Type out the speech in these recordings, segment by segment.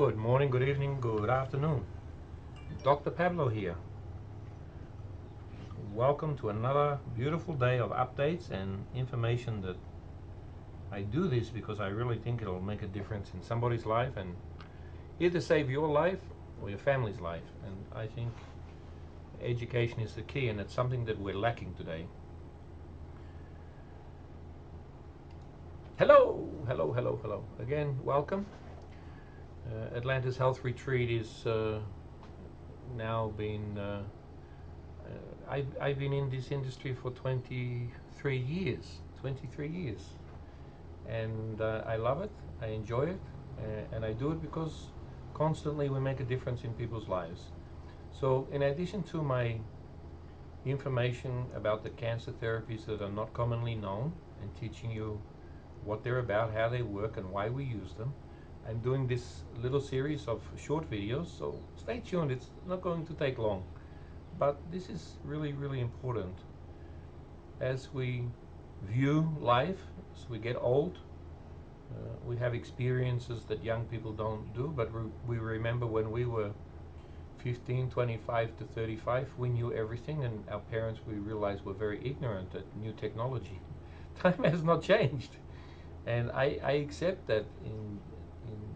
Good morning, good evening, good afternoon. Dr. Pablo here. Welcome to another beautiful day of updates and information that I do this because I really think it'll make a difference in somebody's life and either save your life or your family's life. And I think education is the key, and it's something that we're lacking today. Hello, hello, hello, hello. Again, welcome. Atlantis Health ReTreat is now been I've been in this industry for 23 years, and I love it, I enjoy it, and I do it because constantly we make a difference in people's lives. So in addition to my information about the cancer therapies that are not commonly known and teaching you what they're about, how they work, and why we use them, I'm doing this little series of short videos, so stay tuned. It's not going to take long, but this is really, really important. As we view life, as we get old, we have experiences that young people don't do, but we remember when we were 15, 25 to 35, we knew everything, and our parents, we realized, were very ignorant at new technology. Time has not changed, and I accept that in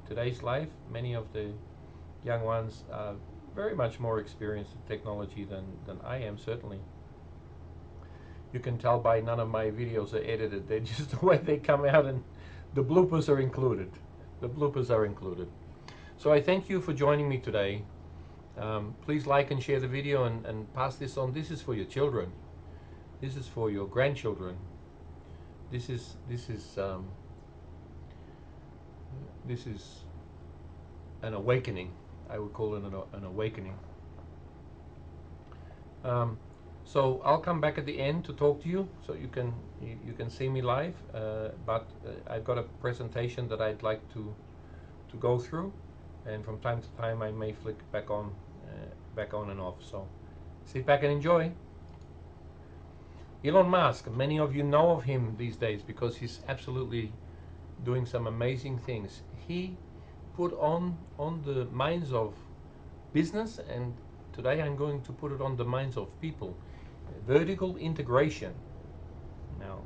today's life, many of the young ones are very much more experienced in technology than I am, certainly. You can tell by none of my videos are edited. They're just the way they come out, and the bloopers are included. The bloopers are included. So I thank you for joining me today. Please like and share the video and pass this on. This is for your children. This is for your grandchildren. This is an awakening. I would call it an awakening. So I'll come back at the end to talk to you, so you can see me live. But I've got a presentation that I'd like to go through, and from time to time I may flick back on and off. So sit back and enjoy. Elon Musk. Many of you know of him these days because he's absolutely doing some amazing things. He put on the minds of business, and today I'm going to put it on the minds of people. Vertical integration. Now,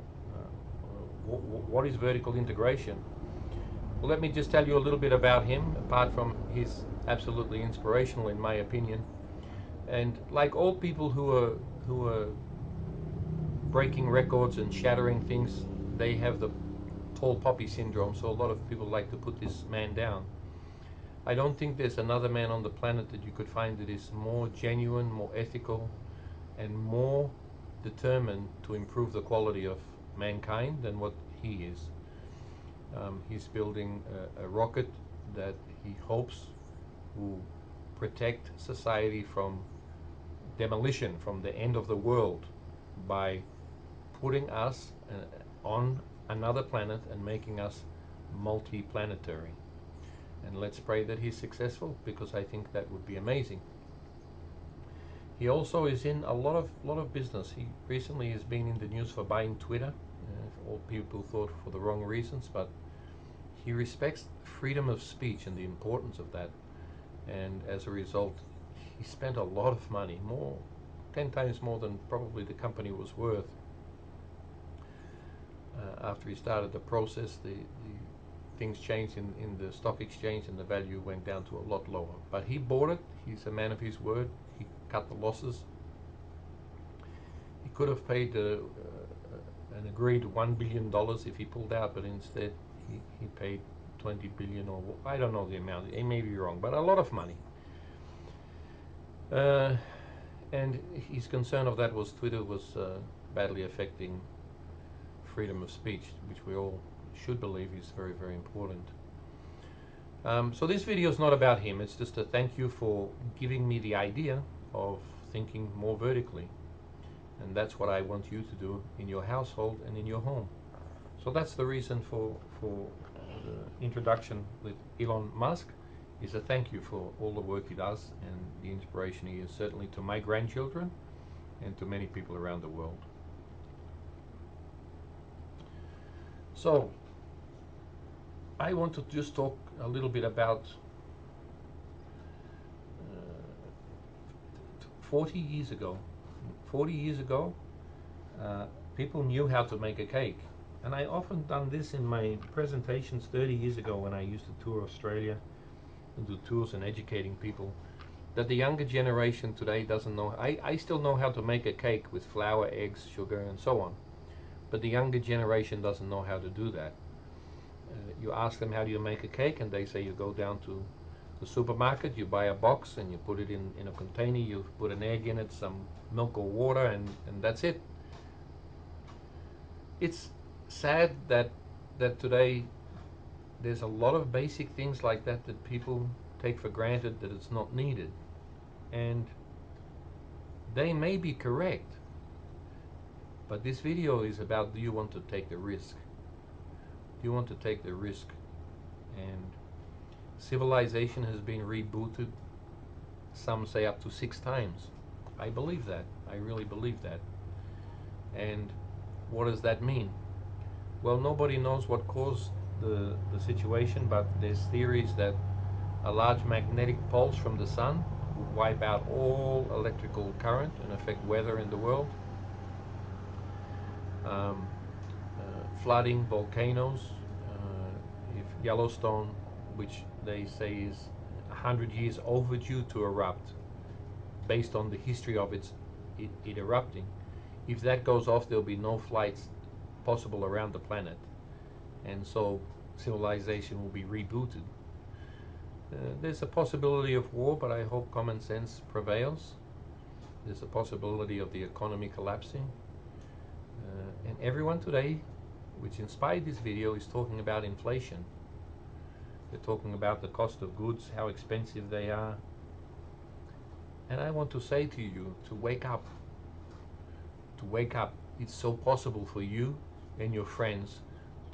what is vertical integration? Well, let me just tell you a little bit about him, apart from he's absolutely inspirational in my opinion. And like all people who are breaking records and shattering things, they have the tall poppy syndrome, so a lot of people like to put this man down. I don't think there's another man on the planet that you could find that is more genuine, more ethical, and more determined to improve the quality of mankind than what he is. He's building a rocket that he hopes will protect society from demolition, from the end of the world, by putting us on another planet and making us multi-planetary. And let's pray that he's successful, because I think that would be amazing. He also is in a lot of business. He recently has been in the news for buying Twitter. All people thought for the wrong reasons, but he respects freedom of speech and the importance of that. And as a result, he spent a lot of money, 10 times more than probably the company was worth. After he started the process, the things changed in the stock exchange, and the value went down to a lot lower. But he bought it. He's a man of his word. He cut the losses. He could have paid an agreed $1 billion if he pulled out, but instead he paid 20 billion, or I don't know the amount. It may be wrong, but a lot of money. And his concern of that was Twitter was badly affecting freedom of speech, which we all should believe is very, very important. So this video is not about him. It's just a thank you for giving me the idea of thinking more vertically. And that's what I want you to do in your household and in your home. So that's the reason for the introduction with Elon Musk, is a thank you for all the work he does and the inspiration he is, certainly to my grandchildren and to many people around the world. So I want to just talk a little bit about 40 years ago, 40 years ago, uh, people knew how to make a cake. And I often done this in my presentations 30 years ago when I used to tour Australia and do tours and educating people, that the younger generation today doesn't know. I still know how to make a cake with flour, eggs, sugar, and so on. But the younger generation doesn't know how to do that. You ask them, how do you make a cake? And they say you go down to the supermarket, you buy a box and you put it in a container, you put an egg in it, some milk or water, and that's it. It's sad that today there's a lot of basic things like that that people take for granted, that it's not needed. And they may be correct, but this video is about, do you want to take the risk? Do you want to take the risk? And civilization has been rebooted, some say up to 6 times. I believe that. I really believe that. And what does that mean? Well, nobody knows what caused the situation, but there's theories that a large magnetic pulse from the sun would wipe out all electrical current and affect weather in the world. Um, Flooding, volcanoes. If Yellowstone, which they say is 100 years overdue to erupt, based on the history of it erupting, if that goes off, there'll be no flights possible around the planet, and so civilization will be rebooted. There's a possibility of war, but I hope common sense prevails. There's a possibility of the economy collapsing. And everyone today, which inspired this video, is talking about inflation. They're talking about the cost of goods, how expensive they are. And I want to say to you to wake up. To wake up. It's so possible for you and your friends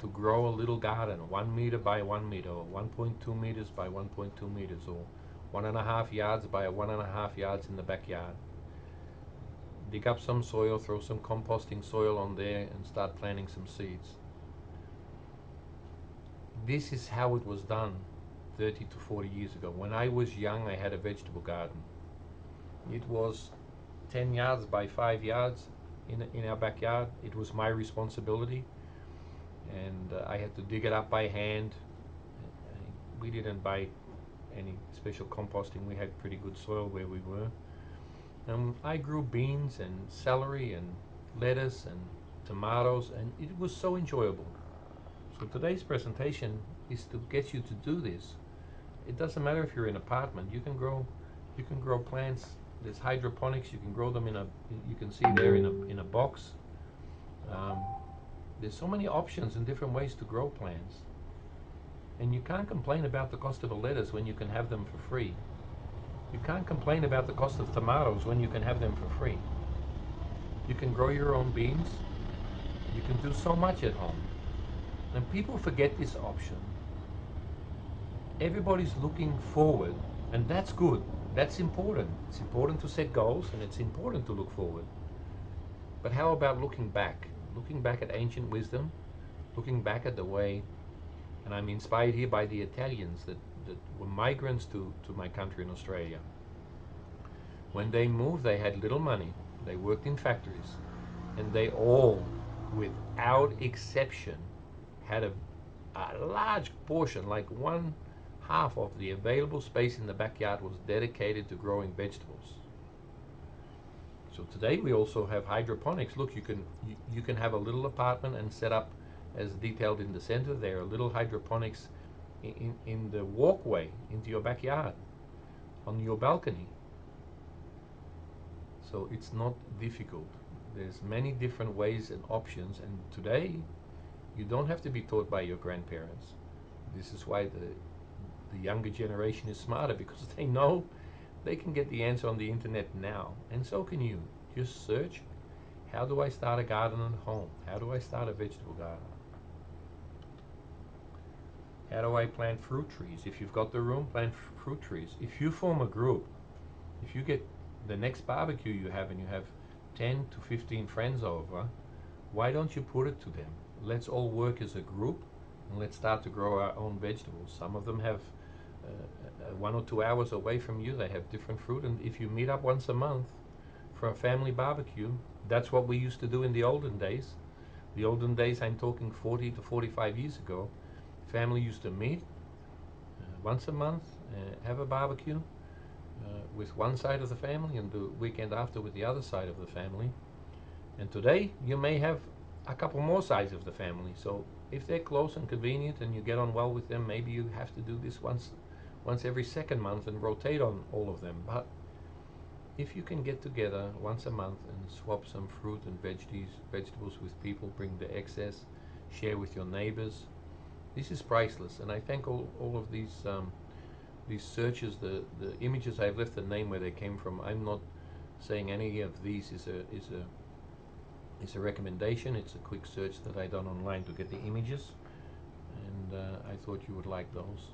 to grow a little garden, 1 meter by 1 meter, or 1.2 meters by 1.2 meters, or 1.5 yards by 1.5 yards in the backyard. Dig up some soil, throw some composting soil on there, and start planting some seeds. This is how it was done 30 to 40 years ago. When I was young, I had a vegetable garden. It was 10 yards by 5 yards in our backyard. It was my responsibility, and I had to dig it up by hand. We didn't buy any special composting. We had pretty good soil where we were. I grew beans and celery and lettuce and tomatoes, and it was so enjoyable. So today's presentation is to get you to do this. It doesn't matter if you're in an apartment. You can grow plants. There's hydroponics. You can grow them you can see there in a box. There's so many options and different ways to grow plants. And you can't complain about the cost of a lettuce when you can have them for free. You can't complain about the cost of tomatoes when you can have them for free. You can grow your own beans. You can do so much at home. And people forget this option. Everybody's looking forward, and that's good. That's important. It's important to set goals, and it's important to look forward. But how about looking back? Looking back at ancient wisdom, looking back at the way, and I'm inspired here by the Italians that were migrants to my country in Australia. When they moved, they had little money. They worked in factories, and they all, without exception, had a large portion, like 1/2 of the available space in the backyard was dedicated to growing vegetables. So today we also have hydroponics. Look, you can have a little apartment and set up, as detailed in the center there, a little hydroponics in the walkway into your backyard, on your balcony. So it's not difficult. There's many different ways and options, and today you don't have to be taught by your grandparents. This is why the younger generation is smarter, because they know they can get the answer on the internet now, and so can you. Just search, how do I start a garden at home? How do I start a vegetable garden? How do I plant fruit trees? If you've got the room, plant fruit trees. If you form a group, if you get the next barbecue you have and you have 10 to 15 friends over, why don't you put it to them? Let's all work as a group and let's start to grow our own vegetables. Some of them have 1 or 2 hours away from you. They have different fruit, and if you meet up once a month, for a family barbecue. That's what we used to do in the olden days. The olden days, I'm talking 40 to 45 years ago. Family used to meet once a month, have a barbecue with one side of the family, and the weekend after with the other side of the family. And today, you may have a couple more sides of the family. So if they're close and convenient and you get on well with them, maybe you have to do this once every second month and rotate on all of them. But if you can get together once a month and swap some fruit and vegetables with people, bring the excess, share with your neighbors, this is priceless. And I thank all of these searches, the images. I've left the name where they came from. I'm not saying any of these is a recommendation. It's a quick search that I done online to get the images, and I thought you would like those.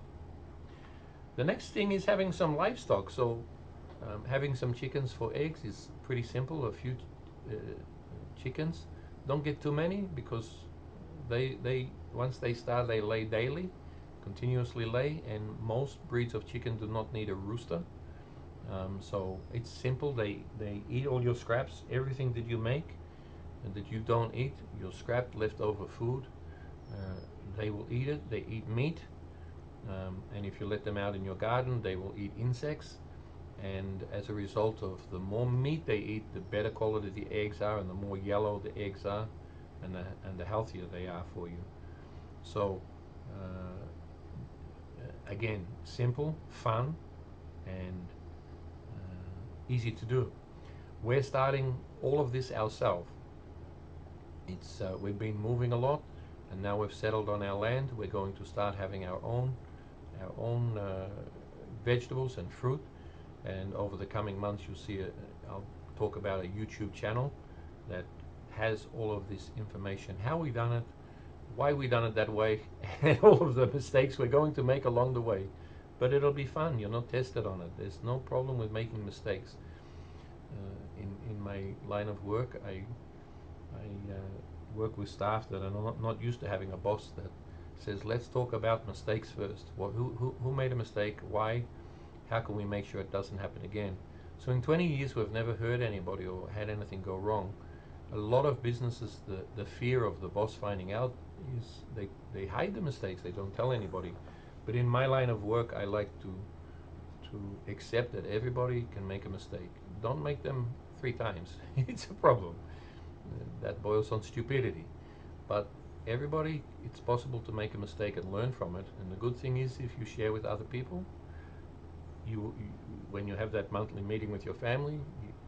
The next thing is having some livestock. So having some chickens for eggs is pretty simple. A few chickens. Don't get too many, because they once they start, they lay daily, continuously lay, and most breeds of chicken do not need a rooster. So it's simple. They eat all your scraps, everything that you make and that you don't eat, your scrap leftover food. They will eat it. They eat meat, and if you let them out in your garden, they will eat insects. And as a result of the more meat they eat, the better quality the eggs are, and the more yellow the eggs are, and the healthier they are for you. So again, simple, fun, and easy to do. We're starting all of this ourselves. It's we've been moving a lot, and now we've settled on our land. We're going to start having our own vegetables and fruit. And over the coming months, you'll see I'll talk about a YouTube channel that has all of this information, how we done it, why we done it that way, and all of the mistakes we're going to make along the way. But it'll be fun. You're not tested on it. There's no problem with making mistakes. In my line of work, I work with staff that are not used to having a boss that says, let's talk about mistakes first. Well, who made a mistake? Why? How can we make sure it doesn't happen again? So in 20 years, we've never heard anybody or had anything go wrong. A lot of businesses, the fear of the boss finding out is they hide the mistakes. They don't tell anybody. But in my line of work, I like to accept that everybody can make a mistake. Don't make them 3 times. It's a problem. That boils on stupidity. But everybody, it's possible to make a mistake and learn from it. And the good thing is, if you share with other people, you when you have that monthly meeting with your family,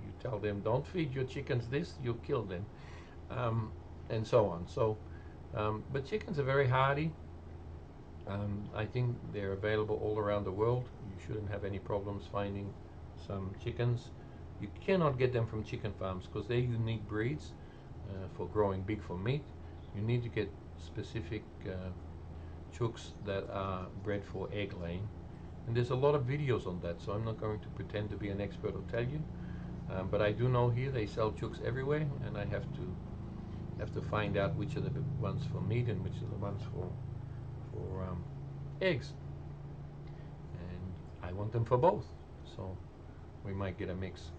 you tell them, don't feed your chickens this, you'll kill them, and so on. So, but chickens are very hardy. I think they're available all around the world. You shouldn't have any problems finding some chickens. You cannot get them from chicken farms because they're unique breeds for growing big for meat. You need to get specific chooks that are bred for egg laying. And there's a lot of videos on that, so I'm not going to pretend to be an expert or tell you. But I do know here they sell chooks everywhere, and I have to find out which are the ones for meat and which are the ones for eggs. And I want them for both, so we might get a mix.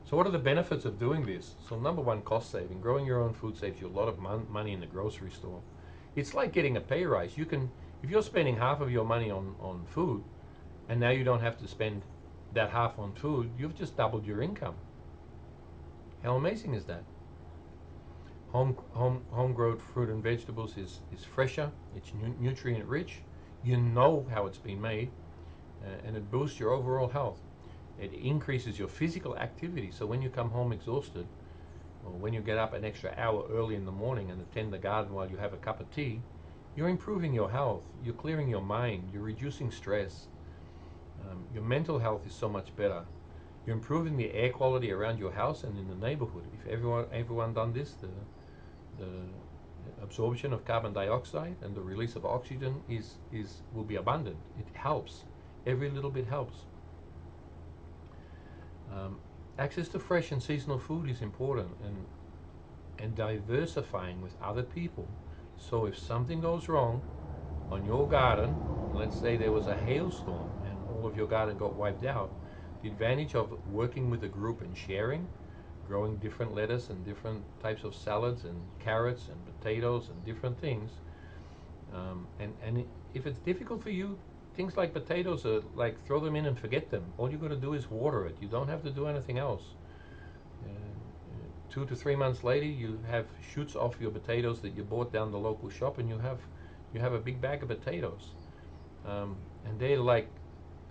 So what are the benefits of doing this? So number one, cost saving. Growing your own food saves you a lot of money in the grocery store. It's like getting a pay rise. You can, if you're spending half of your money on food, and now you don't have to spend that half on food, you've just doubled your income. How amazing is that? Home-grown fruit and vegetables is fresher, it's nutrient rich, you know how it's been made, and it boosts your overall health. It increases your physical activity, so when you come home exhausted, or when you get up an extra hour early in the morning and attend the garden while you have a cup of tea, you're improving your health, you're clearing your mind, you're reducing stress. Your mental health is so much better. You're improving the air quality around your house and in the neighborhood. If everyone done this, the absorption of carbon dioxide and the release of oxygen will be abundant. It helps. Every little bit helps. Access to fresh and seasonal food is important, and diversifying with other people. So if something goes wrong on your garden, let's say there was a hailstorm and all of your garden got wiped out, the advantage of working with a group and sharing, growing different lettuce and different types of salads and carrots and potatoes and different things. And if it's difficult for you, things like potatoes are like throw them in and forget them. All you got to do is water it. You don't have to do anything else. 2 to 3 months later, you have shoots off your potatoes that you bought down the local shop, and you have a big bag of potatoes. And they're like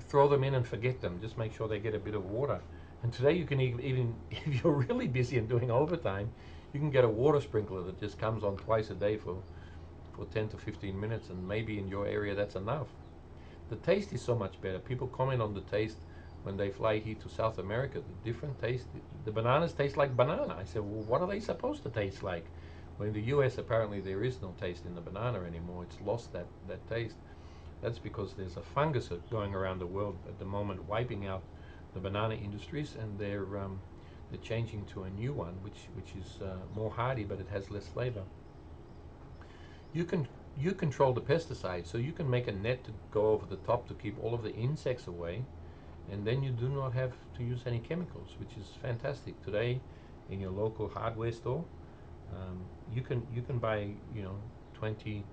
throw them in and forget them. Just make sure they get a bit of water. And today you can even if you're really busy and doing overtime, you can get a water sprinkler that just comes on twice a day for 10 to 15 minutes, and maybe in your area that's enough. The taste is so much better. People comment on the taste when they fly here to South America. The different taste. The bananas taste like banana. I said, well, what are they supposed to taste like? Well, in the U.S. apparently there is no taste in the banana anymore. It's lost that taste. That's because there's a fungus going around the world at the moment, wiping out the banana industries, and they're changing to a new one, which is more hardy, but it has less flavor. You control the pesticides, so you can make a net to go over the top to keep all of the insects away, and then you do not have to use any chemicals, which is fantastic. Today, in your local hardware store, you can buy 20,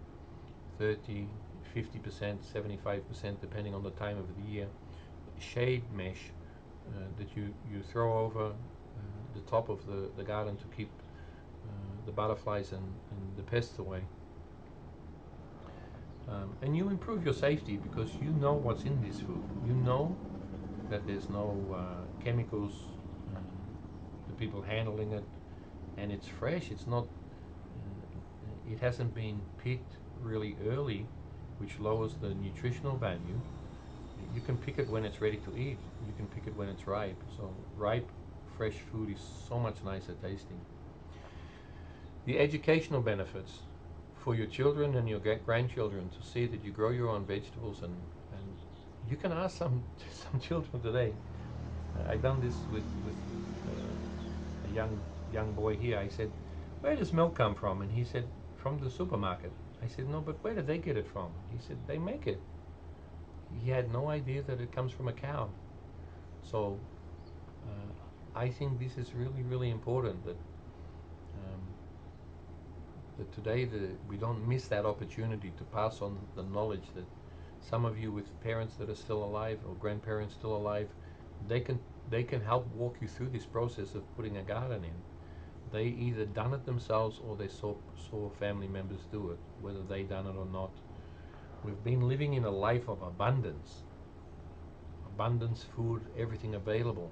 30, 50%, 75%, depending on the time of the year, shade mesh that you throw over the top of the garden to keep the butterflies and the pests away. And you improve your safety because you know what's in this food. You know that there's no chemicals, the people handling it, and it's fresh. It's not. It hasn't been picked really early, which lowers the nutritional value. You can pick it when it's ready to eat. You can pick it when it's ripe. So ripe, fresh food is so much nicer tasting. The educational benefits for your children and your grandchildren to see that you grow your own vegetables, and you can ask some children today. I've done this with a young boy here. I said, "Where does milk come from?" And he said, "From the supermarket." I said, "No, but where do they get it from?" He said, "They make it." He had no idea that it comes from a cow. So I think this is really, really important um, that today we don't miss that opportunity to pass on the knowledge that some of you with parents that are still alive or grandparents still alive, they can they can help walk you through this process of putting a garden in. They either done it themselves or they saw family members do it, whether they done it or not. We've been living in a life of abundance, food, everything available.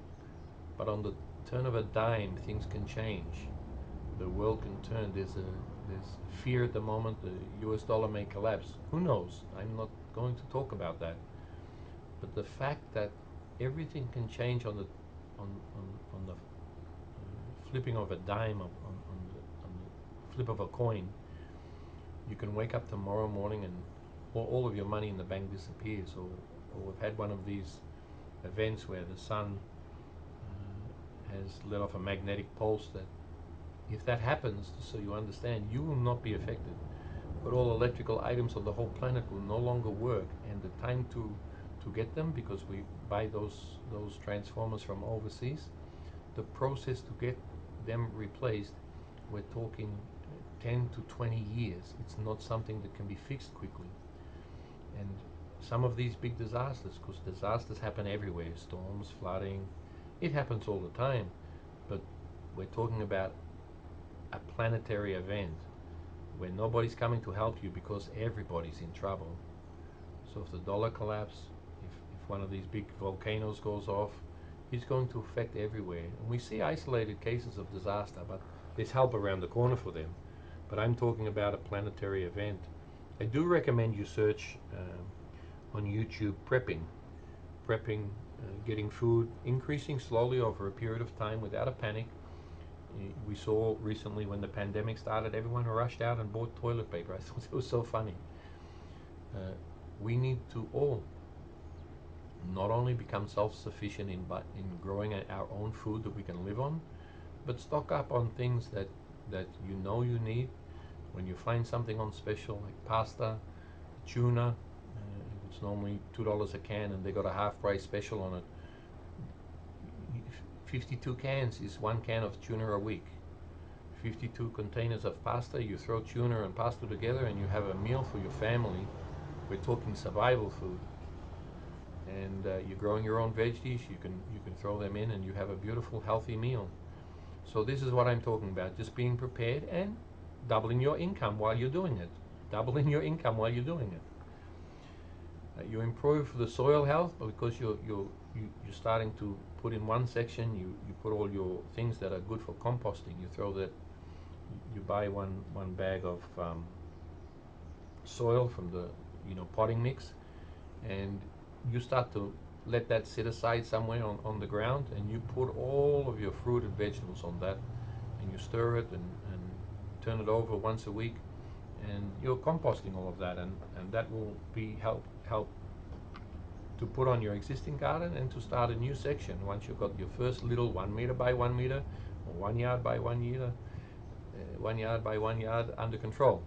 But on the turn of a dime, things can change. The world can turn. There's fear at the moment. The U.S. dollar may collapse. Who knows? I'm not going to talk about that. But the fact that everything can change on the flipping of a dime, on the flip of a coin. You can wake up tomorrow morning and all of your money in the bank disappears. Or we've had one of these events where the sun has let off a magnetic pulse that if that happens, so you understand, you will not be affected. But all electrical items of the whole planet will no longer work, and the time to get them, because we buy those transformers from overseas, the process to get them replaced, we're talking 10 to 20 years. It's not something that can be fixed quickly. And some of these big disasters, because disasters happen everywhere, storms, flooding, it happens all the time. But we're talking about a planetary event where nobody's coming to help you because everybody's in trouble. So if the dollar collapses, if one of these big volcanoes goes off, it's going to affect everywhere. And we see isolated cases of disaster, but there's help around the corner for them. But I'm talking about a planetary event. I do recommend you search on YouTube prepping, getting food, increasing slowly over a period of time without a panic. We saw recently when the pandemic started, everyone rushed out and bought toilet paper. I thought it was so funny. We need to all not only become self-sufficient in growing our own food that we can live on, but stock up on things that you know you need. When you find something on special like pasta, tuna, it's normally $2 a can and they got a half price special on it. 52 cans is 1 can of tuna a week. 52 containers of pasta, you throw tuna and pasta together and you have a meal for your family. We're talking survival food. And you're growing your own veggies, you can throw them in and you have a beautiful healthy meal. So this is what I'm talking about, just being prepared and doubling your income while you're doing it. Doubling your income while you're doing it. You improve the soil health because you're starting to put in one section, you put all your things that are good for composting. You throw that, you buy one bag of soil from the potting mix, and you start to let that sit aside somewhere on the ground, and you put all of your fruit and vegetables on that, and you stir it and turn it over once a week, and you're composting all of that, and that will be help to put on your existing garden and to start a new section once you've got your first little 1 meter by 1 meter or 1 yard by 1 meter, 1 yard by 1 yard under control.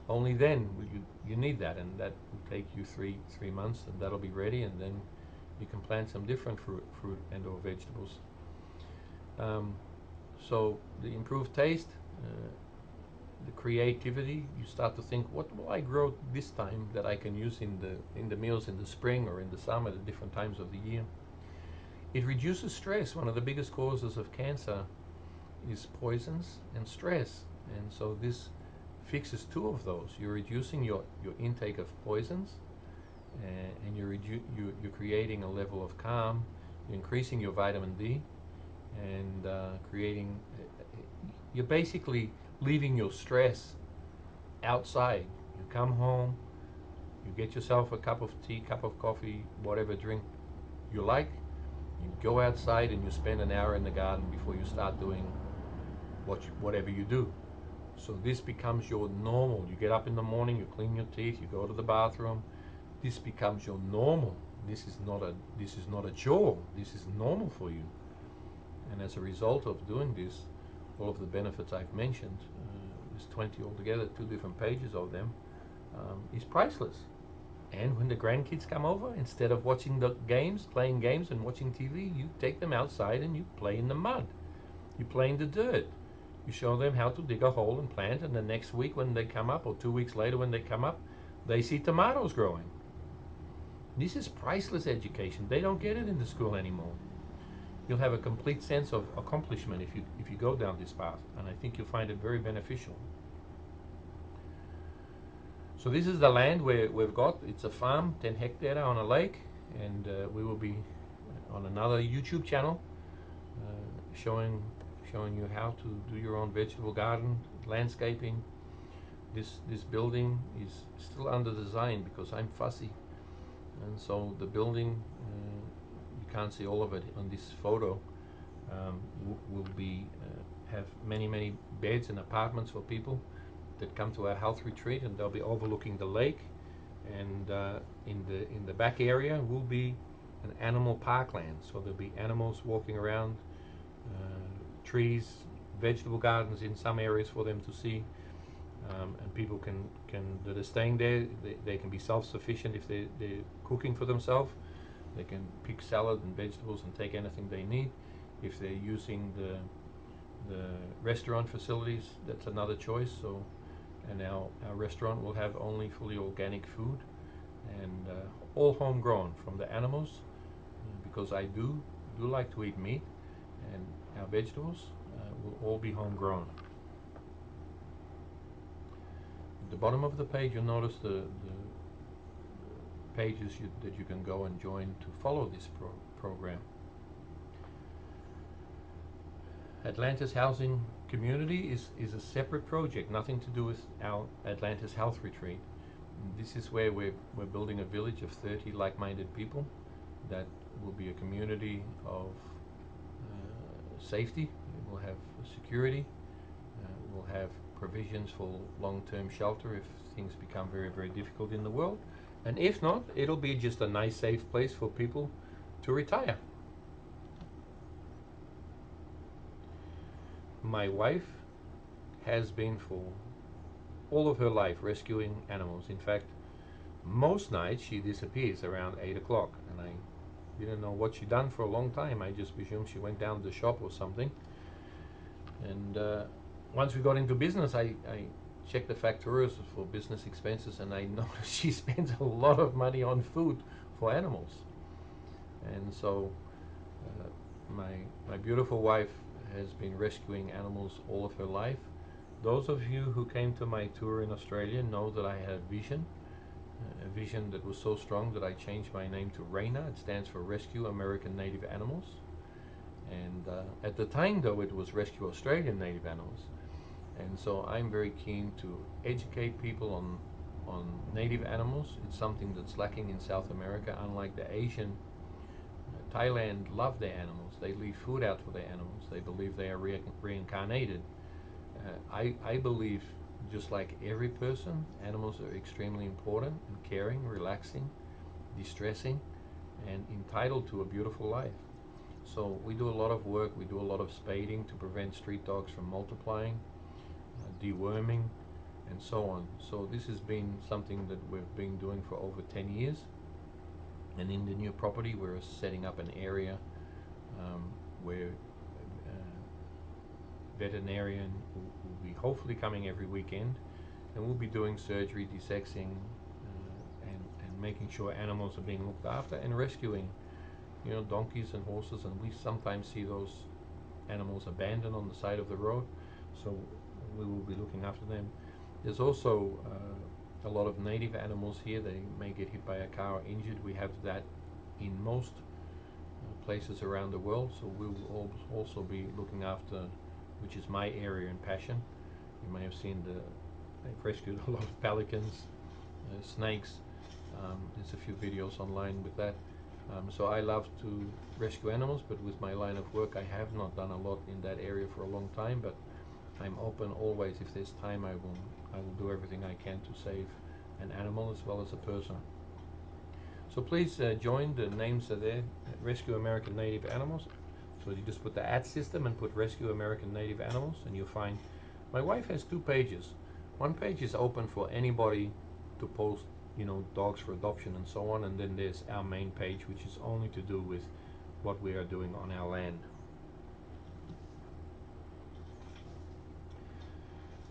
Only then will you need that, and that will take you three months, and that'll be ready, and then you can plant some different fruit and or vegetables. So the improved taste, the creativity, you start to think, what will I grow this time that I can use in the meals in the spring or in the summer at different times of the year. It reduces stress. One of the biggest causes of cancer is poisons and stress, and so this fixes two of those. You're reducing your intake of poisons, and you're creating a level of calm. You're increasing your vitamin D, and you're basically leaving your stress outside. You come home, you get yourself a cup of tea, cup of coffee, whatever drink you like. You go outside and you spend an hour in the garden before you start doing whatever you do. So this becomes your normal. You get up in the morning, you clean your teeth, you go to the bathroom. This becomes your normal. This is not a chore. This is normal for you. And as a result of doing this, all of the benefits I've mentioned, there's 20 altogether, 2 different pages of them, is priceless. And when the grandkids come over, instead of watching the games, playing games and watching TV, you take them outside and you play in the mud. You play in the dirt. You show them how to dig a hole and plant, and the next week when they come up, or 2 weeks later when they come up, they see tomatoes growing. This is priceless education. They don't get it in the school anymore. You'll have a complete sense of accomplishment if you go down this path, and I think you'll find it very beneficial. So this is the land we've got. It's a farm, 10 hectares on a lake, and we will be on another YouTube channel showing you how to do your own vegetable garden, landscaping. This building is still under design because I'm fussy, and so the building, you can't see all of it on this photo, will be have many beds and apartments for people that come to our health retreat, and they'll be overlooking the lake, and in the back area will be an animal parkland, so there'll be animals walking around, trees, vegetable gardens in some areas for them to see, and people that are staying there, they can be self-sufficient if they're cooking for themselves. They can pick salad and vegetables and take anything they need. If they're using the restaurant facilities, that's another choice. So, and our restaurant will have only fully organic food, and all homegrown from the animals, because I do like to eat meat, and our vegetables will all be homegrown. At the bottom of the page, you'll notice the pages that you can go and join to follow this program. Atlantis Housing Community is a separate project, nothing to do with our Atlantis Health ReTreat. This is where we're building a village of 30 like-minded people that will be a community of safety. We'll have security. We'll have provisions for long-term shelter if things become very difficult in the world. And if not, it'll be just a nice, safe place for people to retire. My wife has been for all of her life rescuing animals. In fact, most nights she disappears around 8 o'clock, and didn't know what she done for a long time. I just presumed she went down to the shop or something. And once we got into business, I checked the factors for business expenses, and I noticed she spends a lot of money on food for animals. And so my beautiful wife has been rescuing animals all of her life. Those of you who came to my tour in Australia know that I had a vision that was so strong that I changed my name to RAINA. It stands for Rescue American Native Animals. And at the time, though, it was Rescue Australian Native Animals. And so I'm very keen to educate people on native animals. It's something that's lacking in South America, unlike the Asian. Thailand love their animals. They leave food out for their animals. They believe they are reincarnated. I believe, just like every person, animals are extremely important and caring, relaxing, distressing, and entitled to a beautiful life. So we do a lot of work. We do a lot of spading to prevent street dogs from multiplying, deworming, and so on. So this has been something that we've been doing for over 10 years. And in the new property, we're setting up an area where veterinarian will be hopefully coming every weekend, and we'll be doing surgery, desexing, and making sure animals are being looked after, and rescuing, donkeys and horses. And we sometimes see those animals abandoned on the side of the road, so we will be looking after them. There's also a lot of native animals here. They may get hit by a car or injured. We have that in most places around the world, so we will also be looking after, which is my area and passion. You may have seen they've rescued a lot of pelicans, snakes. There's a few videos online with that. So I love to rescue animals, but with my line of work, I have not done a lot in that area for a long time. But I'm open always. If there's time, I will do everything I can to save an animal as well as a person. So please join. The names are there. Rescue American Native Animals. So you just put the @ and put Rescue American Native Animals, and you'll find my wife has 2 pages. One page is open for anybody to post, dogs for adoption and so on, and then there's our main page, which is only to do with what we are doing on our land.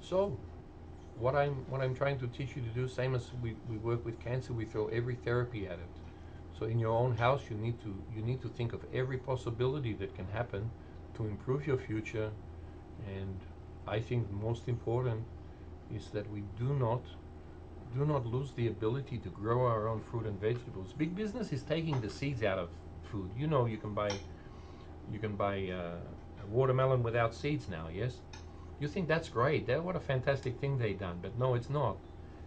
So what I'm trying to teach you to do, same as we work with cancer, we throw every therapy at it. So in your own house, you need to think of every possibility that can happen to improve your future. And I think most important is that we do not lose the ability to grow our own fruit and vegetables. Big business is taking the seeds out of food. You can buy a watermelon without seeds now. Yes, you think that's great. What a fantastic thing they done. But no, it's not,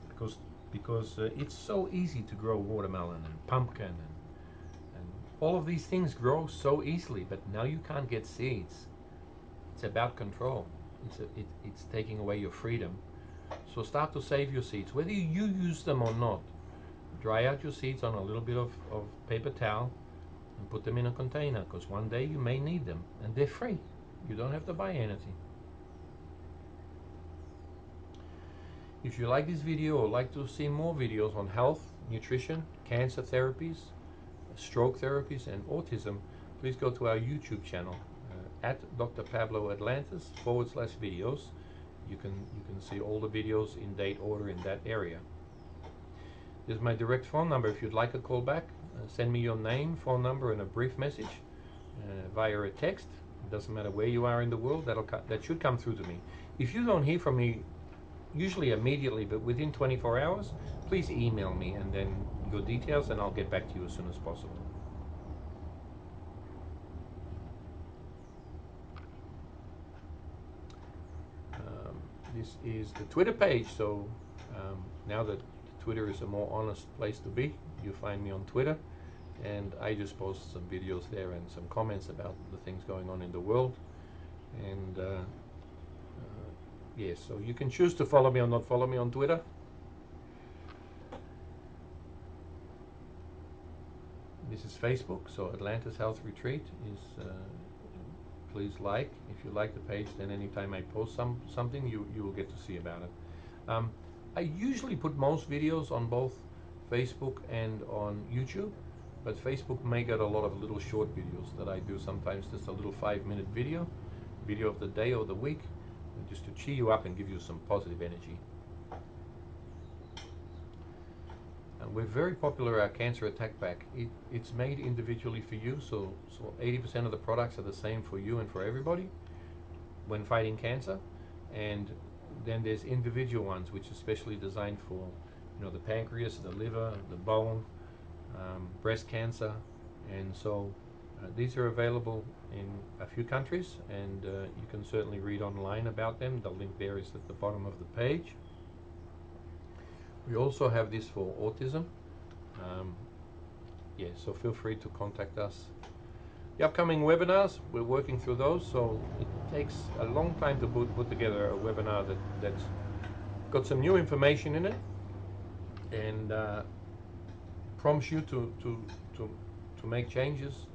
because it's so easy to grow watermelon and pumpkin and all of these things grow so easily. But now you can't get seeds. It's about control. It's taking away your freedom. So start to save your seeds, whether you use them or not. Dry out your seeds on a little bit of paper towel and put them in a container, because one day you may need them, and they're free. You don't have to buy anything. If you like this video or like to see more videos on health, nutrition, cancer therapies, stroke therapies, and autism, please go to our YouTube channel at Dr. Pablo Atlantis /videos. You can see all the videos in date order in that area. This is my direct phone number. If you'd like a call back, send me your name, phone number, and a brief message via a text. It doesn't matter where you are in the world. That should come through to me. If you don't hear from me, usually immediately, but within 24 hours, please email me and then your details, and I'll get back to you as soon as possible. This is the Twitter page, so now that Twitter is a more honest place to be, you find me on Twitter, and I just post some videos there and some comments about the things going on in the world. And yes, so you can choose to follow me or not follow me on Twitter. This is Facebook, so Atlantis Health ReTreat is. Please like. If you like the page, then anytime I post something, you will get to see about it. I usually put most videos on both Facebook and on YouTube, but Facebook may get a lot of little short videos that I do sometimes, just a little 5-minute video of the day or the week, just to cheer you up and give you some positive energy. And we're very popular, our Cancer Attack Pack. It's made individually for you, so 80% of the products are the same for you and for everybody when fighting cancer. And then there's individual ones which are specially designed for, you know, the pancreas, the liver, the bone, breast cancer. And so these are available in a few countries, and you can certainly read online about them. The link there is at the bottom of the page. We also have this for autism. Yeah, so feel free to contact us. The upcoming webinars, we're working through those, so it takes a long time to put together a webinar that's got some new information in it, and prompts you to make changes,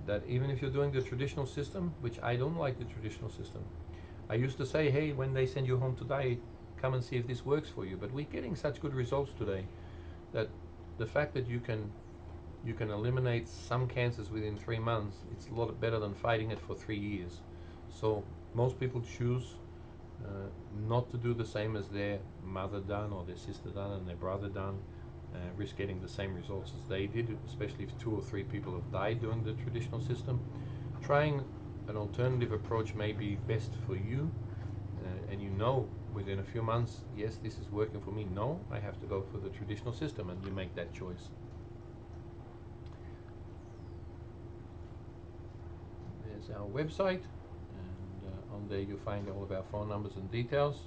that even if you're doing the traditional system, which I don't like the traditional system. I used to say, hey, when they send you home to die, come and see if this works for you. But we're getting such good results today that the fact that you can eliminate some cancers within 3 months, it's a lot better than fighting it for 3 years. So most people choose not to do the same as their mother done or their sister done and their brother done, risk getting the same results as they did, especially if 2 or 3 people have died doing the traditional system. Trying an alternative approach may be best for you, and you know within a few months, yes, this is working for me, no, I have to go for the traditional system, and you make that choice. There's our website, and on there you'll find all of our phone numbers and details.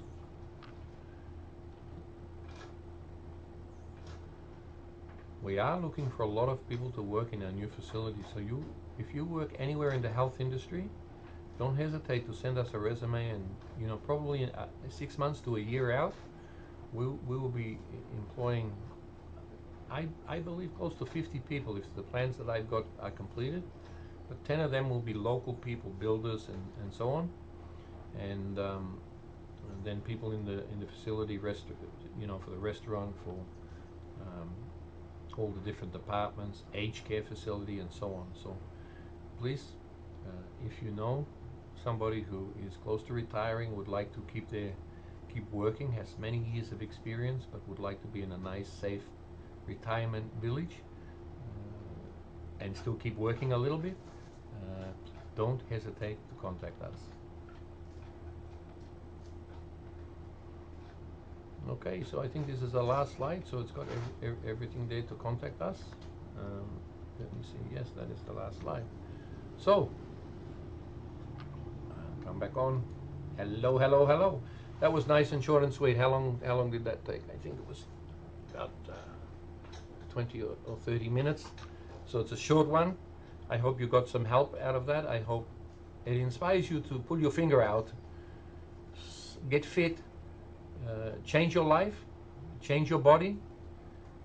We are looking for a lot of people to work in our new facility, so if you work anywhere in the health industry, don't hesitate to send us a resume, and you know, probably in 6 months to a year out, we will be employing, I believe, close to 50 people if the plans that I've got are completed. But 10 of them will be local people, builders and so on, and then people in the facility, you know, for the restaurant, for all the different departments, aged care facility, and so on. So please, if you know somebody who is close to retiring, would like to keep working, has many years of experience, but would like to be in a nice, safe retirement village, and still keep working a little bit, don't hesitate to contact us. Okay, so I think this is the last slide, so it's got everything there to contact us. Let me see, yes, that is the last slide. So, come back on. Hello, hello, hello. That was nice and short and sweet. How long did that take? I think it was about 20 or 30 minutes. So it's a short one. I hope you got some help out of that. I hope it inspires you to pull your finger out, get fit, change your life, change your body,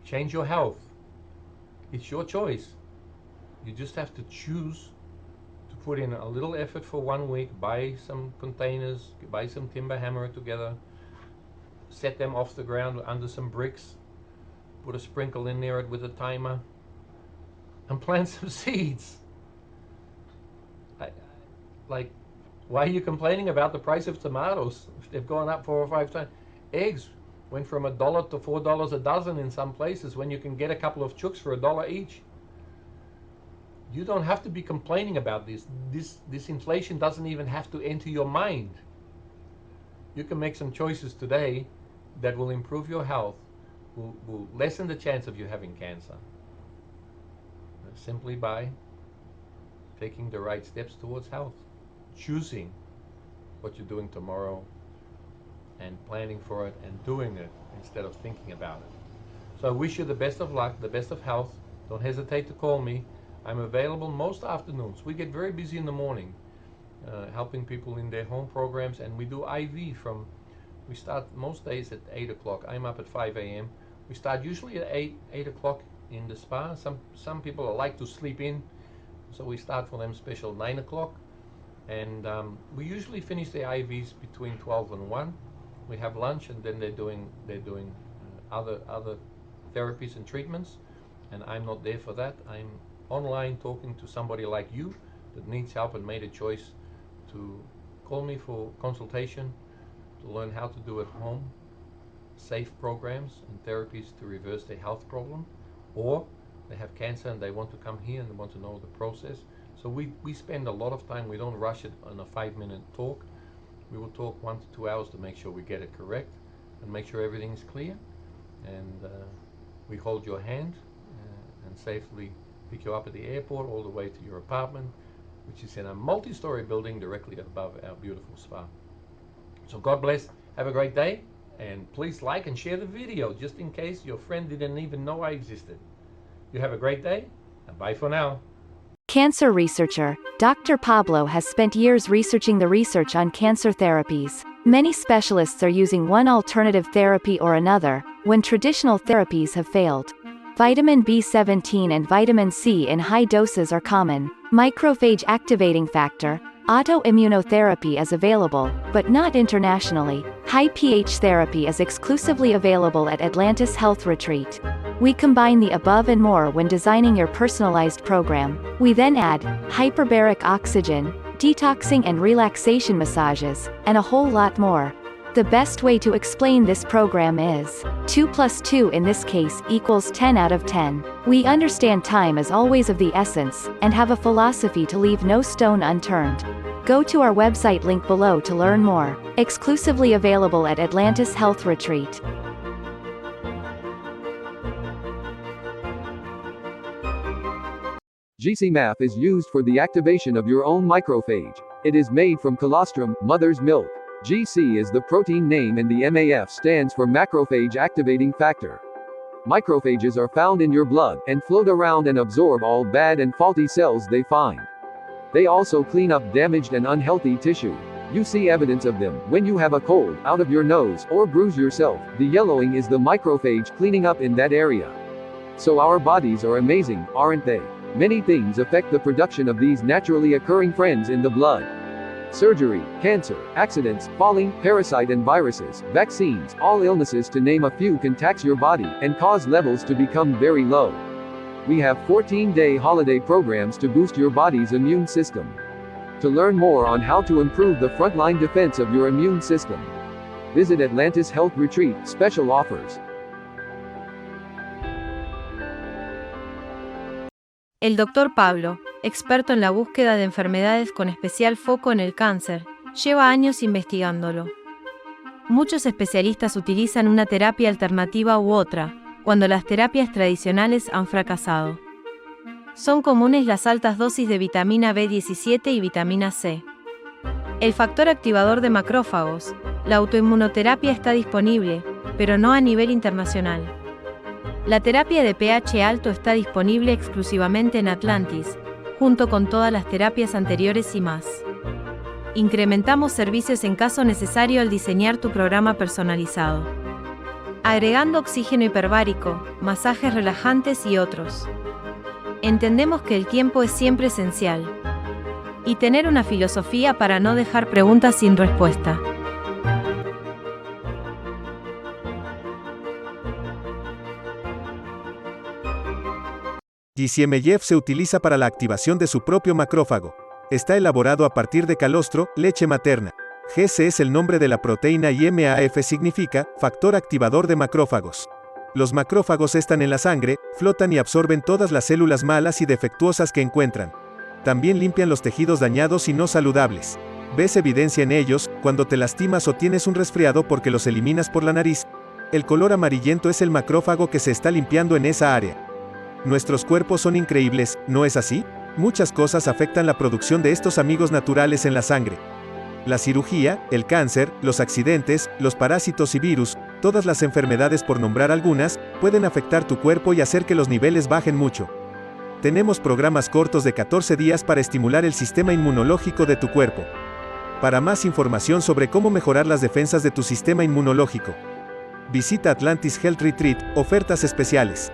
change your health. It's your choice. You just have to choose to put in a little effort for 1 week, buy some containers, buy some timber, hammer it together, set them off the ground under some bricks, put a sprinkle in there with a timer, and plant some seeds. Like, why are you complaining about the price of tomatoes if they've gone up 4 or 5 times? Eggs went from $1 to $4 a dozen in some places, when you can get a couple of chooks for $1 each. You don't have to be complaining about this. This inflation doesn't even have to enter your mind. You can make some choices today that will improve your health, will lessen the chance of you having cancer, simply by taking the right steps towards health, choosing what you're doing tomorrow, and planning for it and doing it instead of thinking about it. So I wish you the best of luck, the best of health. Don't hesitate to call me. I'm available most afternoons. We get very busy in the morning, helping people in their home programs, and we do IV we start most days at 8 o'clock. I'm up at 5 a.m. We start usually at 8 o'clock in the spa. Some people like to sleep in, so we start for them special 9 o'clock. And we usually finish the IVs between 12 and 1. We have lunch, and then they're doing other therapies and treatments, and I'm not there for that. I'm online talking to somebody like you that needs help and made a choice to call me for consultation, to learn how to do at home safe programs and therapies to reverse their health problem, or they have cancer and they want to come here and they want to know the process. So we spend a lot of time. We don't rush it on a 5-minute talk. We will talk 1 to 2 hours to make sure we get it correct and make sure everything is clear, and we hold your hand and safely pick you up at the airport all the way to your apartment, which is in a multi-story building directly above our beautiful spa. So God bless, have a great day, and please like and share the video just in case your friend didn't even know I existed. You have a great day, and bye for now. Cancer researcher, Dr. Pablo has spent years researching the research on cancer therapies. Many specialists are using one alternative therapy or another, when traditional therapies have failed. Vitamin B17 and vitamin C in high doses are common. Macrophage activating factor, autoimmunotherapy is available, but not internationally. High pH therapy is exclusively available at Atlantis Health ReTreat. We combine the above and more when designing your personalized program. We then add hyperbaric oxygen, detoxing and relaxation massages, and a whole lot more. The best way to explain this program is 2 + 2 in this case equals 10 out of 10. We understand time is always of the essence, and have a philosophy to leave no stone unturned. Go to our website link below to learn more. Exclusively available at Atlantis Health ReTreat. GCMAF is used for the activation of your own microphage. It is made from colostrum, mother's milk. GC is the protein name and the MAF stands for macrophage activating factor. Macrophages are found in your blood, and float around and absorb all bad and faulty cells they find. They also clean up damaged and unhealthy tissue. You see evidence of them when you have a cold, out of your nose, or bruise yourself. The yellowing is the microphage cleaning up in that area. So our bodies are amazing, aren't they? Many things affect the production of these naturally occurring friends in the blood. Surgery, cancer, accidents, falling, parasite and viruses, vaccines, all illnesses to name a few can tax your body, and cause levels to become very low. We have 14-day holiday programs to boost your body's immune system. To learn more on how to improve the frontline defense of your immune system, visit Atlantis Health ReTreat, special offers. El Dr. Pablo, experto en la búsqueda de enfermedades con especial foco en el cáncer, lleva años investigándolo. Muchos especialistas utilizan una terapia alternativa u otra, cuando las terapias tradicionales han fracasado. Son comunes las altas dosis de vitamina B17 y vitamina C. El factor activador de macrófagos, la autoinmunoterapia está disponible, pero no a nivel internacional. La terapia de pH alto está disponible exclusivamente en Atlantis, junto con todas las terapias anteriores y más. Incrementamos servicios en caso necesario al diseñar tu programa personalizado, agregando oxígeno hiperbárico, masajes relajantes y otros. Entendemos que el tiempo es siempre esencial, y tener una filosofía para no dejar preguntas sin respuesta. GCMAF se utiliza para la activación de su propio macrófago. Está elaborado a partir de calostro, leche materna. GC es el nombre de la proteína y MAF significa factor activador de macrófagos. Los macrófagos están en la sangre, flotan y absorben todas las células malas y defectuosas que encuentran. También limpian los tejidos dañados y no saludables. ¿Ves evidencia en ellos cuando te lastimas o tienes un resfriado porque los eliminas por la nariz? El color amarillento es el macrófago que se está limpiando en esa área. Nuestros cuerpos son increíbles, ¿no es así? Muchas cosas afectan la producción de estos amigos naturales en la sangre. La cirugía, el cáncer, los accidentes, los parásitos y virus, todas las enfermedades por nombrar algunas, pueden afectar tu cuerpo y hacer que los niveles bajen mucho. Tenemos programas cortos de 14 días para estimular el sistema inmunológico de tu cuerpo. Para más información sobre cómo mejorar las defensas de tu sistema inmunológico, visita Atlantis Health ReTreat, ofertas especiales.